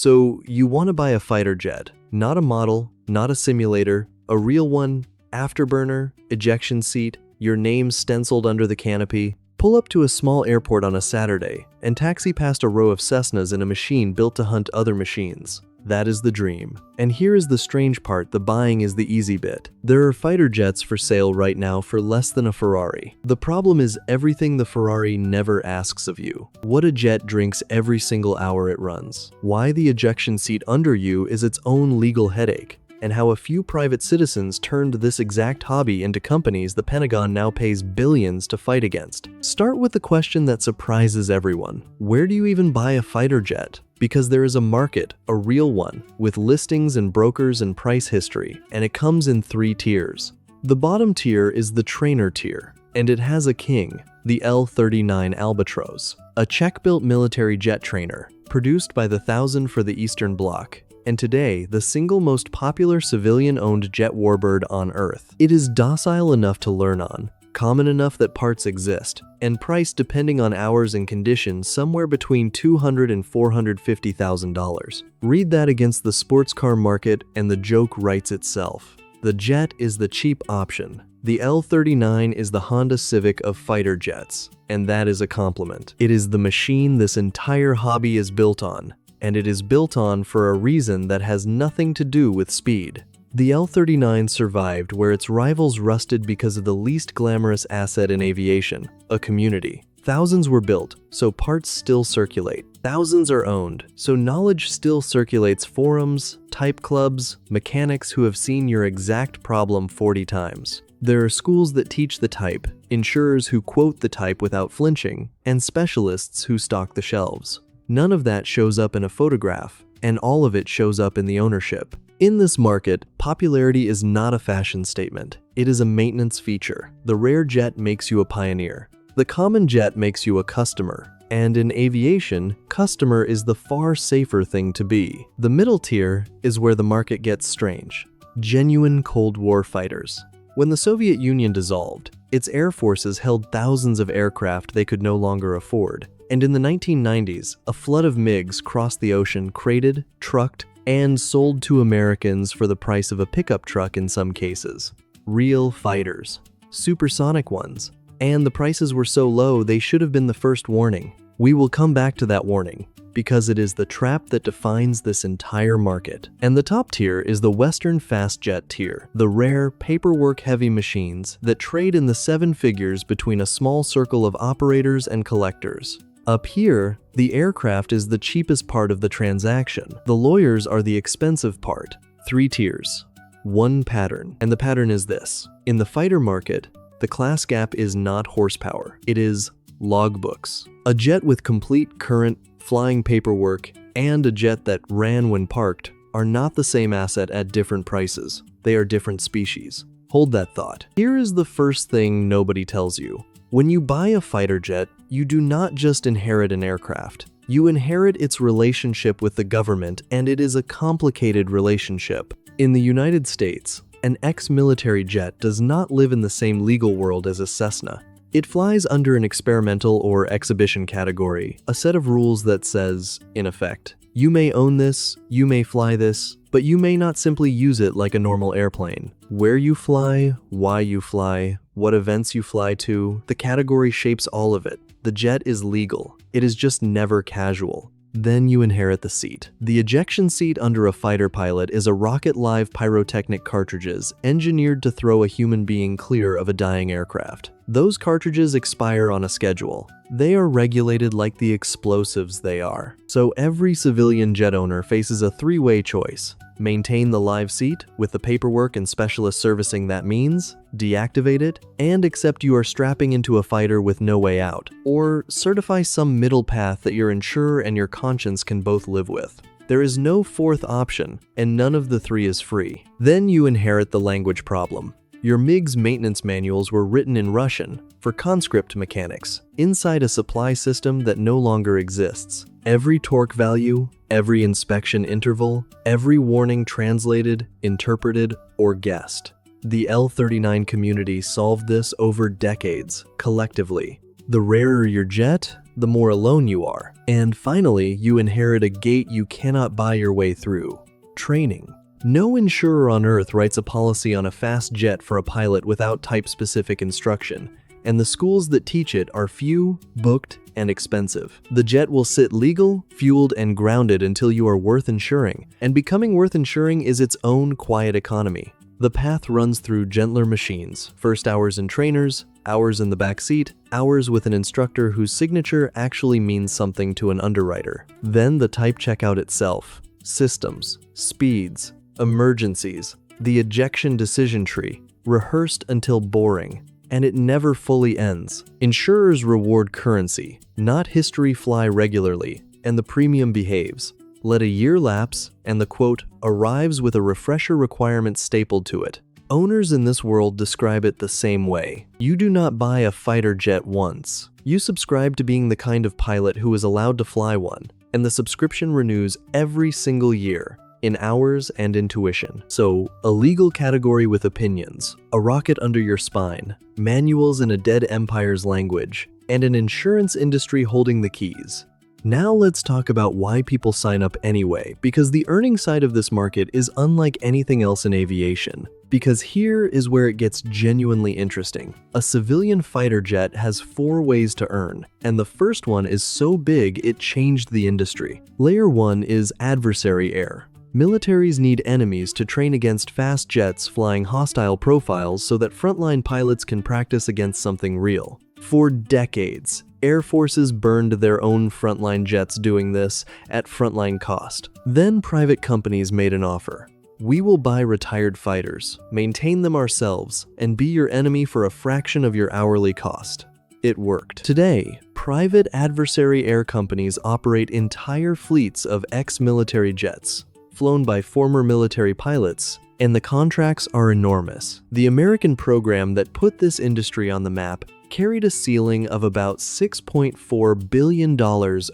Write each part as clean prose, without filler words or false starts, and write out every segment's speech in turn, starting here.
So you want to buy a fighter jet, not a model, not a simulator, a real one, afterburner, ejection seat, your name stenciled under the canopy. Pull up to a small airport on a Saturday and taxi past a row of Cessnas in a machine built to hunt other machines. That is the dream. And here is the strange part, the buying is the easy bit. There are fighter jets for sale right now for less than a Ferrari. The problem is everything the Ferrari never asks of you. What a jet drinks every single hour it runs. Why the ejection seat under you is its own legal headache. And how a few private citizens turned this exact hobby into companies the Pentagon now pays billions to fight against. Start with the question that surprises everyone. Where do you even buy a fighter jet? Because there is a market, a real one, with listings and brokers and price history, and it comes in 3 tiers. The bottom tier is the trainer tier, and it has a king, the L-39 Albatros, a Czech-built military jet trainer, produced by the 1000 for the Eastern Bloc, and today the single most popular civilian-owned jet warbird on Earth. It is docile enough to learn on, common enough that parts exist, and priced depending on hours and conditions somewhere between $200,000 and $450,000. Read that against the sports car market and the joke writes itself. The jet is the cheap option. The L-39 is the Honda Civic of fighter jets, and that is a compliment. It is the machine this entire hobby is built on, and it is built on for a reason that has nothing to do with speed. The L-39 survived where its rivals rusted because of the least glamorous asset in aviation, a community. Thousands were built, so parts still circulate. Thousands are owned, so knowledge still circulates. Forums, type clubs, mechanics who have seen your exact problem 40 times. There are schools that teach the type, insurers who quote the type without flinching, and specialists who stock the shelves. None of that shows up in a photograph, and all of it shows up in the ownership. In this market, popularity is not a fashion statement. It is a maintenance feature. The rare jet makes you a pioneer. The common jet makes you a customer. And in aviation, customer is the far safer thing to be. The middle tier is where the market gets strange. Genuine Cold War fighters. When the Soviet Union dissolved, its air forces held thousands of aircraft they could no longer afford. And in the 1990s, a flood of MiGs crossed the ocean, crated, trucked, and sold to Americans for the price of a pickup truck in some cases. Real fighters. Supersonic ones. And the prices were so low they should have been the first warning. We will come back to that warning, because it is the trap that defines this entire market. And the top tier is the Western fast jet tier, the rare, paperwork-heavy machines that trade in the 7 figures between a small circle of operators and collectors. Up here, the aircraft is the cheapest part of the transaction. The lawyers are the expensive part. 3 tiers. 1 pattern. And the pattern is this. In the fighter market, the class gap is not horsepower. It is logbooks. A jet with complete current, flying paperwork, and a jet that ran when parked are not the same asset at different prices. They are different species. Hold that thought. Here is the first thing nobody tells you. When you buy a fighter jet, you do not just inherit an aircraft. You inherit its relationship with the government, and it is a complicated relationship. In the United States, an ex-military jet does not live in the same legal world as a Cessna. It flies under an experimental or exhibition category, a set of rules that says, in effect, you may own this, you may fly this, but you may not simply use it like a normal airplane. Where you fly, why you fly, what events you fly to, the category shapes all of it. The jet is legal. It is just never casual. Then you inherit the seat. The ejection seat under a fighter pilot is a rocket-live pyrotechnic cartridges engineered to throw a human being clear of a dying aircraft. Those cartridges expire on a schedule. They are regulated like the explosives they are. So every civilian jet owner faces a 3-way choice. Maintain the live seat with the paperwork and specialist servicing that means, deactivate it, and accept you are strapping into a fighter with no way out, or certify some middle path that your insurer and your conscience can both live with. There is no fourth option, and none of the 3 is free. Then you inherit the language problem. Your MiG's maintenance manuals were written in Russian for conscript mechanics, inside a supply system that no longer exists. Every torque value, every inspection interval, every warning translated, interpreted, or guessed. The L-39 community solved this over decades, collectively. The rarer your jet, the more alone you are. And finally, you inherit a gate you cannot buy your way through: training. No insurer on Earth writes a policy on a fast jet for a pilot without type-specific instruction, and the schools that teach it are few, booked, and expensive. The jet will sit legal, fueled, and grounded until you are worth insuring, and becoming worth insuring is its own quiet economy. The path runs through gentler machines: first hours in trainers, hours in the back seat, hours with an instructor whose signature actually means something to an underwriter. Then the type checkout itself: systems, speeds, emergencies, the ejection decision tree, rehearsed until boring. And it never fully ends. Insurers reward currency, not history. Fly regularly, and the premium behaves. Let a year lapse, and the quote arrives with a refresher requirement stapled to it. Owners in this world describe it the same way. You do not buy a fighter jet once. You subscribe to being the kind of pilot who is allowed to fly one, and the subscription renews every single year, in hours and intuition. So, a legal category with opinions, a rocket under your spine, manuals in a dead empire's language, and an insurance industry holding the keys. Now let's talk about why people sign up anyway, because the earning side of this market is unlike anything else in aviation. Because here is where it gets genuinely interesting. A civilian fighter jet has 4 ways to earn, and the first one is so big it changed the industry. Layer 1 is adversary air. Militaries need enemies to train against fast jets flying hostile profiles so that frontline pilots can practice against something real. For decades, air forces burned their own frontline jets doing this at frontline cost. Then private companies made an offer. We will buy retired fighters, maintain them ourselves, and be your enemy for a fraction of your hourly cost. It worked. Today, private adversary air companies operate entire fleets of ex-military jets, flown by former military pilots, and the contracts are enormous. The American program that put this industry on the map carried a ceiling of about $6.4 billion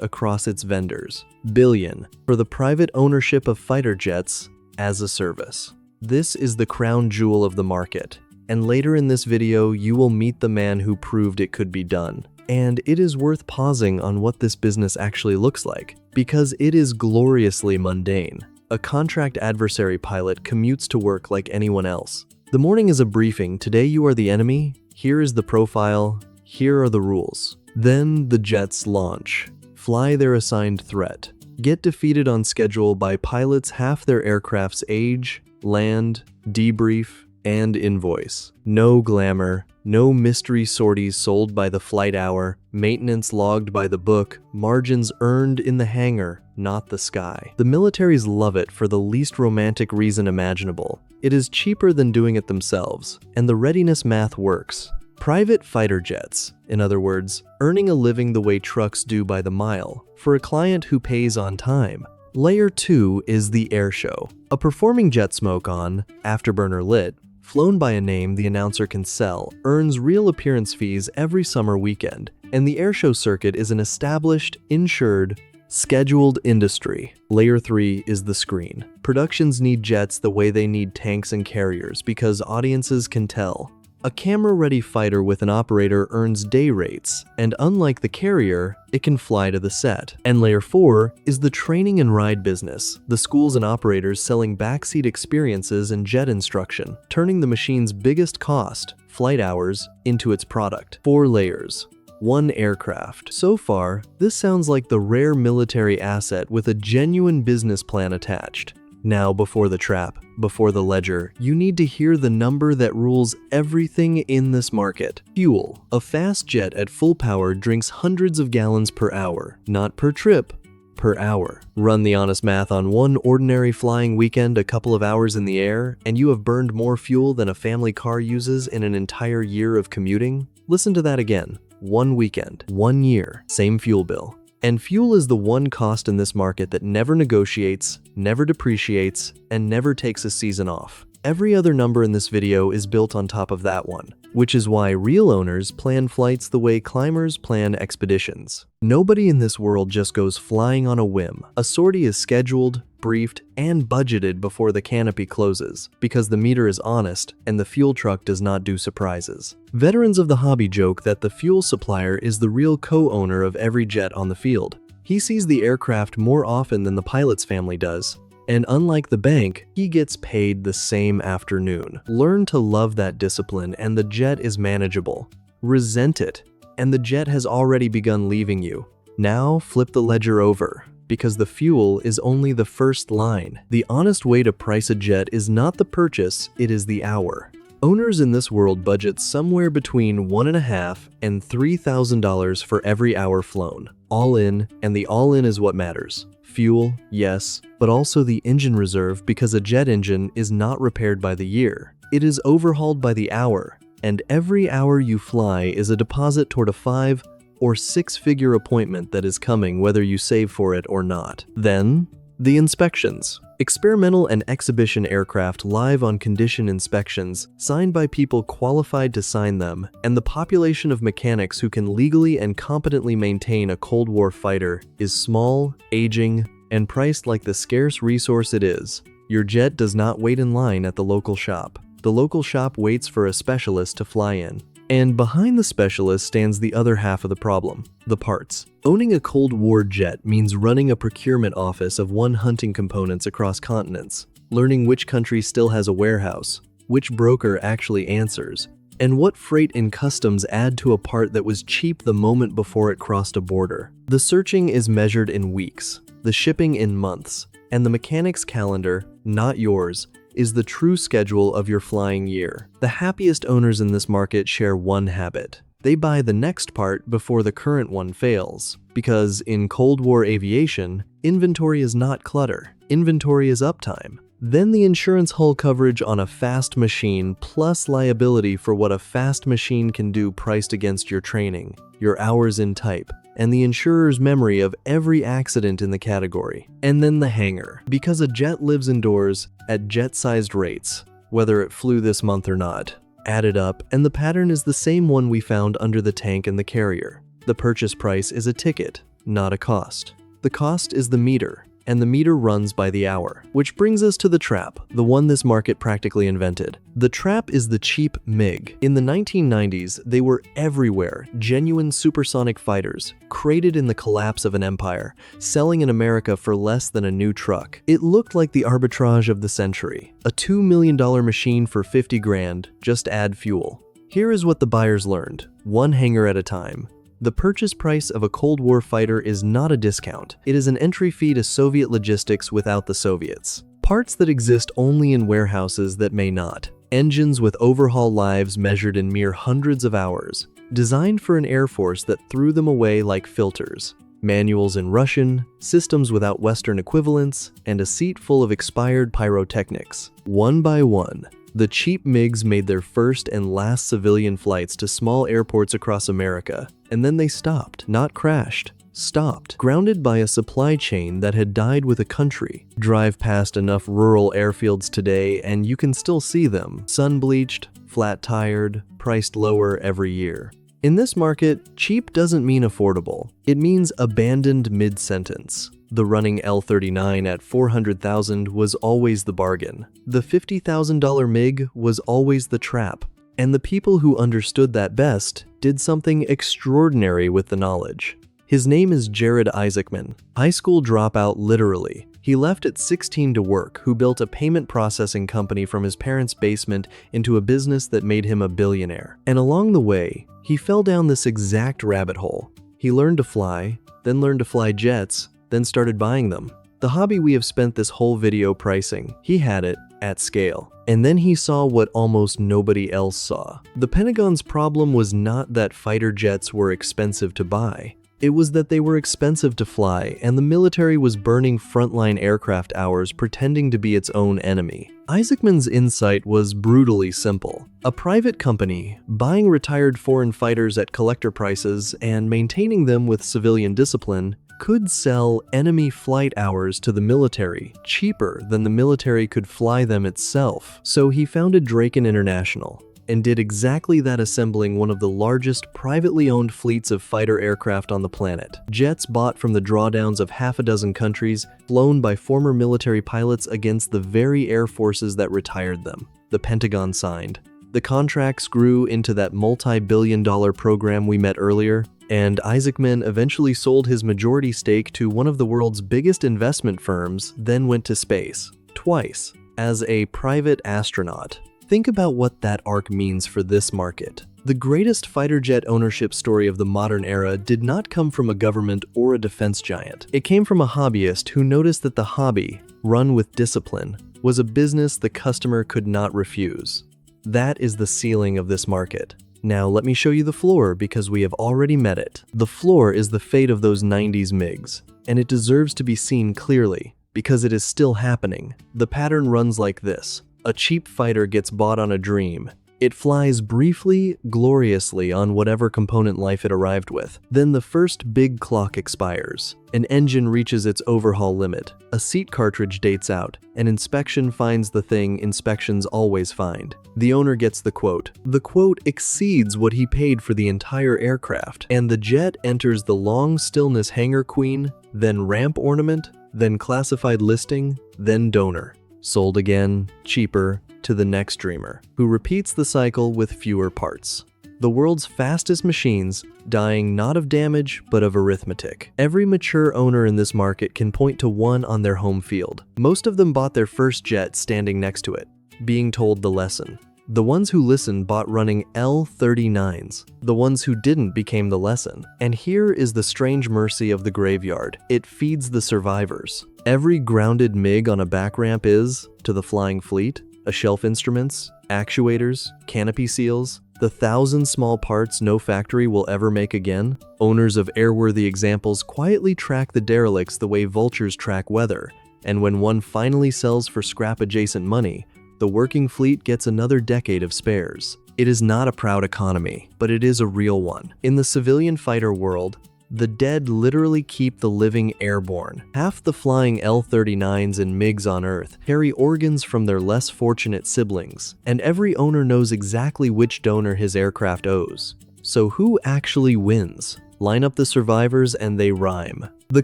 across its vendors. Billion for the private ownership of fighter jets as a service. This is the crown jewel of the market, and later in this video you will meet the man who proved it could be done. And it is worth pausing on what this business actually looks like, because it is gloriously mundane. A contract adversary pilot commutes to work like anyone else. The morning is a briefing. Today you are the enemy. Here is the profile. Here are the rules. Then the jets launch. Fly their assigned threat. Get defeated on schedule by pilots half their aircraft's age, land, debrief, and invoice. No glamour, no mystery sorties sold by the flight hour, maintenance logged by the book, margins earned in the hangar, not the sky. The militaries love it for the least romantic reason imaginable. It is cheaper than doing it themselves, and the readiness math works. Private fighter jets, in other words, earning a living the way trucks do by the mile, for a client who pays on time. Layer 2 is the air show. A performing jet smoke on, afterburner lit, flown by a name the announcer can sell, earns real appearance fees every summer weekend, and the airshow circuit is an established, insured, scheduled industry. Layer 3 is the screen. Productions need jets the way they need tanks and carriers because audiences can tell. A camera-ready fighter with an operator earns day rates, and unlike the carrier, it can fly to the set. And Layer 4 is the training and ride business, the schools and operators selling backseat experiences and jet instruction, turning the machine's biggest cost, flight hours, into its product. 4 layers. 1 aircraft. So far, this sounds like the rare military asset with a genuine business plan attached. Now, before the trap, before the ledger, you need to hear the number that rules everything in this market. Fuel. A fast jet at full power drinks hundreds of gallons per hour, not per trip, per hour. Run the honest math on one ordinary flying weekend, a couple of hours in the air, and you have burned more fuel than a family car uses in an entire year of commuting. Listen to that again. 1 weekend, 1 year, same fuel bill. And fuel is the one cost in this market that never negotiates, never depreciates, and never takes a season off. Every other number in this video is built on top of that one, which is why real owners plan flights the way climbers plan expeditions. Nobody in this world just goes flying on a whim. A sortie is scheduled, briefed, and budgeted before the canopy closes, because the meter is honest and the fuel truck does not do surprises. Veterans of the hobby joke that the fuel supplier is the real co-owner of every jet on the field. He sees the aircraft more often than the pilot's family does. And unlike the bank, he gets paid the same afternoon. Learn to love that discipline and the jet is manageable. Resent it, and the jet has already begun leaving you. Now flip the ledger over, because the fuel is only the first line. The honest way to price a jet is not the purchase, it is the hour. Owners in this world budget somewhere between $1,500 and $3,000 for every hour flown. All in, and the all in is what matters. Fuel, yes, but also the engine reserve, because a jet engine is not repaired by the year. It is overhauled by the hour, and every hour you fly is a deposit toward a 5 or 6-figure appointment that is coming whether you save for it or not. Then, the inspections. Experimental and exhibition aircraft live on condition inspections, signed by people qualified to sign them, and the population of mechanics who can legally and competently maintain a Cold War fighter is small, aging, and priced like the scarce resource it is. Your jet does not wait in line at the local shop. The local shop waits for a specialist to fly in. And behind the specialist stands the other half of the problem, the parts. Owning a Cold War jet means running a procurement office of hunting components across continents, learning which country still has a warehouse, which broker actually answers, and what freight and customs add to a part that was cheap the moment before it crossed a border. The searching is measured in weeks, the shipping in months, and the mechanic's calendar, not yours, is the true schedule of your flying year. The happiest owners in this market share one habit. They buy the next part before the current one fails. Because in Cold War aviation, inventory is not clutter. Inventory is uptime. Then the insurance hull coverage on a fast machine plus liability for what a fast machine can do priced against your training, your hours in type, and the insurer's memory of every accident in the category. And then the hangar. Because a jet lives indoors at jet-sized rates, whether it flew this month or not. Add it up, and the pattern is the same one we found under the tank and the carrier. The purchase price is a ticket, not a cost. The cost is the meter, and the meter runs by the hour. Which brings us to the trap, the one this market practically invented. The trap is the cheap MiG. In the 1990s, they were everywhere, genuine supersonic fighters, created in the collapse of an empire, selling in America for less than a new truck. It looked like the arbitrage of the century. A $2 million machine for 50 grand, just add fuel. Here is what the buyers learned, one hangar at a time. The purchase price of a Cold War fighter is not a discount. It is an entry fee to Soviet logistics without the Soviets. Parts that exist only in warehouses that may not. Engines with overhaul lives measured in mere hundreds of hours. Designed for an air force that threw them away like filters. Manuals in Russian, systems without Western equivalents, and a seat full of expired pyrotechnics. One by one, the cheap MiGs made their first and last civilian flights to small airports across America, and then they stopped, not crashed, stopped, grounded by a supply chain that had died with a country. Drive past enough rural airfields today and you can still see them, sun-bleached, flat-tired, priced lower every year. In this market, cheap doesn't mean affordable. It means abandoned mid-sentence. The running L-39 at $400,000 was always the bargain. The $50,000 MiG was always the trap. And the people who understood that best did something extraordinary with the knowledge. His name is Jared Isaacman, high school dropout literally. He left at 16 to work, who built a payment processing company from his parents' basement into a business that made him a billionaire. And along the way, he fell down this exact rabbit hole. He learned to fly, then learned to fly jets, then started buying them. The hobby we have spent this whole video pricing. He had it at scale. And then he saw what almost nobody else saw. The Pentagon's problem was not that fighter jets were expensive to buy. It was that they were expensive to fly, and the military was burning frontline aircraft hours pretending to be its own enemy. Isaacman's insight was brutally simple. A private company, buying retired foreign fighters at collector prices and maintaining them with civilian discipline, could sell enemy flight hours to the military cheaper than the military could fly them itself. So he founded Draken International and did exactly that, assembling one of the largest privately owned fleets of fighter aircraft on the planet. Jets bought from the drawdowns of half a dozen countries, flown by former military pilots against the very air forces that retired them. The Pentagon signed. The contracts grew into that multi-billion-dollar program we met earlier. and Isaacman eventually sold his majority stake to one of the world's biggest investment firms, then went to space, twice, as a private astronaut. Think about what that arc means for this market. The greatest fighter jet ownership story of the modern era did not come from a government or a defense giant. It came from a hobbyist who noticed that the hobby, run with discipline, was a business the customer could not refuse. That is the ceiling of this market. Now let me show you the floor because we have already met it. The floor is the fate of those 90s MiGs, and it deserves to be seen clearly because it is still happening. The pattern runs like this. A cheap fighter gets bought on a dream. It flies briefly, gloriously on whatever component life it arrived with. Then the first big clock expires. An engine reaches its overhaul limit. A seat cartridge dates out. An inspection finds the thing inspections always find. The owner gets the quote. The quote exceeds what he paid for the entire aircraft, and the jet enters the long stillness hangar queen, then ramp ornament, then classified listing, then donor. Sold again, cheaper, to the next dreamer, who repeats the cycle with fewer parts. The world's fastest machines, dying not of damage, but of arithmetic. Every mature owner in this market can point to one on their home field. Most of them bought their first jet standing next to it, being told the lesson. The ones who listened bought running L-39s. The ones who didn't became the lesson. And here is the strange mercy of the graveyard. It feeds the survivors. Every grounded MiG on a back ramp is, to the flying fleet, a shelf instruments, actuators, canopy seals, the 1,000 small parts no factory will ever make again. Owners of airworthy examples quietly track the derelicts the way vultures track weather. And when one finally sells for scrap-adjacent money, the working fleet gets another decade of spares. It is not a proud economy, but it is a real one. In the civilian fighter world, the dead literally keep the living airborne. Half the flying L-39s and MiGs on Earth carry organs from their less fortunate siblings, and every owner knows exactly which donor his aircraft owes. So who actually wins? Line up the survivors and they rhyme. The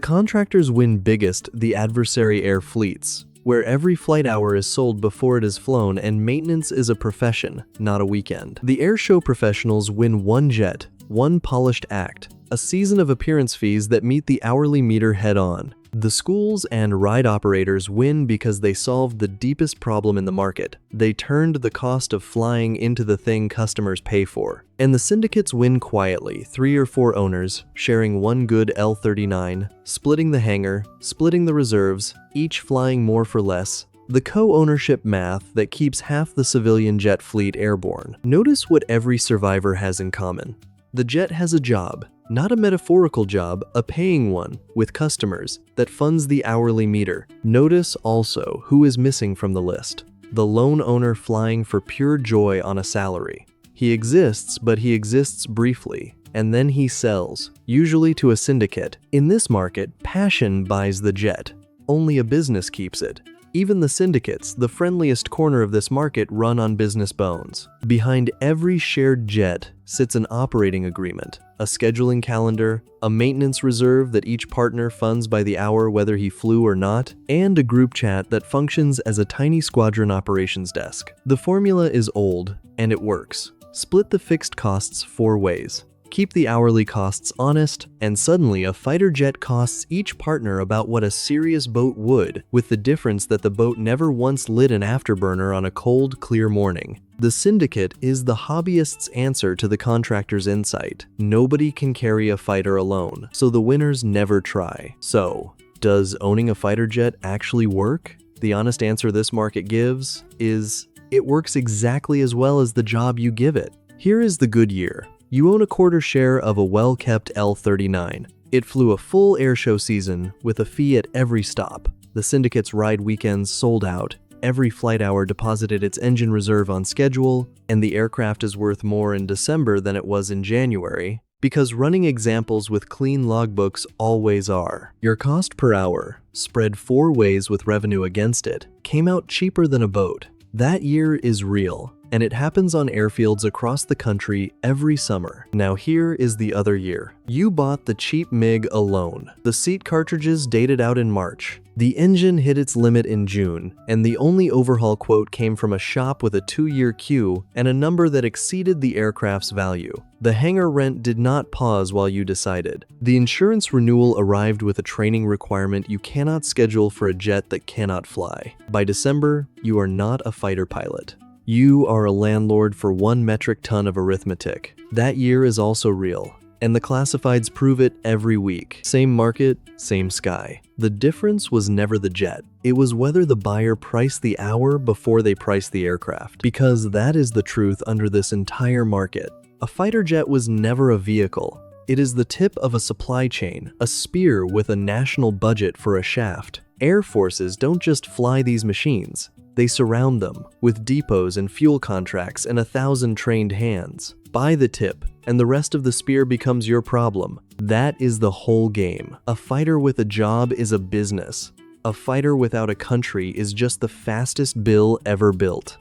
contractors win biggest, the adversary air fleets, where every flight hour is sold before it is flown and maintenance is a profession, not a weekend. The airshow professionals win one jet, one polished act, a season of appearance fees that meet the hourly meter head-on. The schools and ride operators win because they solved the deepest problem in the market. They turned the cost of flying into the thing customers pay for. And the syndicates win quietly, 3 or 4 owners, sharing one good L-39, splitting the hangar, splitting the reserves, each flying more for less. The co-ownership math that keeps half the civilian jet fleet airborne. Notice what every survivor has in common. The jet has a job. Not a metaphorical job, a paying one, with customers, that funds the hourly meter. Notice also who is missing from the list. The lone owner flying for pure joy on a salary. He exists, but he exists briefly, and then he sells, usually to a syndicate. In this market, passion buys the jet. Only a business keeps it. Even the syndicates, the friendliest corner of this market, run on business bones. Behind every shared jet sits an operating agreement, a scheduling calendar, a maintenance reserve that each partner funds by the hour whether he flew or not, and a group chat that functions as a tiny squadron operations desk. The formula is old, and it works. Split the fixed costs 4 ways. Keep the hourly costs honest, and suddenly a fighter jet costs each partner about what a serious boat would, with the difference that the boat never once lit an afterburner on a cold, clear morning. The syndicate is the hobbyist's answer to the contractor's insight. Nobody can carry a fighter alone, so the winners never try. So, does owning a fighter jet actually work? The honest answer this market gives is, it works exactly as well as the job you give it. Here is the good year. You own a quarter share of a well-kept L-39. It flew a full airshow season with a fee at every stop. The syndicate's ride weekends sold out. Every flight hour deposited its engine reserve on schedule, and the aircraft is worth more in December than it was in January, because running examples with clean logbooks always are. Your cost per hour, spread 4 ways with revenue against it, came out cheaper than a boat. That year is real, and it happens on airfields across the country every summer. Now here is the other year. You bought the cheap MiG alone. The seat cartridges dated out in March. The engine hit its limit in June, and the only overhaul quote came from a shop with a 2-year queue and a number that exceeded the aircraft's value. The hangar rent did not pause while you decided. The insurance renewal arrived with a training requirement you cannot schedule for a jet that cannot fly. By December, you are not a fighter pilot. You are a landlord for 1 metric ton of arithmetic. That year is also real, and the classifieds prove it every week. Same market, same sky. The difference was never the jet. It was whether the buyer priced the hour before they priced the aircraft, because that is the truth under this entire market. A fighter jet was never a vehicle. It is the tip of a supply chain, a spear with a national budget for a shaft. Air forces don't just fly these machines. They surround them with depots and fuel contracts and 1,000 trained hands. Buy the tip, and the rest of the spear becomes your problem. That is the whole game. A fighter with a job is a business. A fighter without a country is just the fastest bill ever built.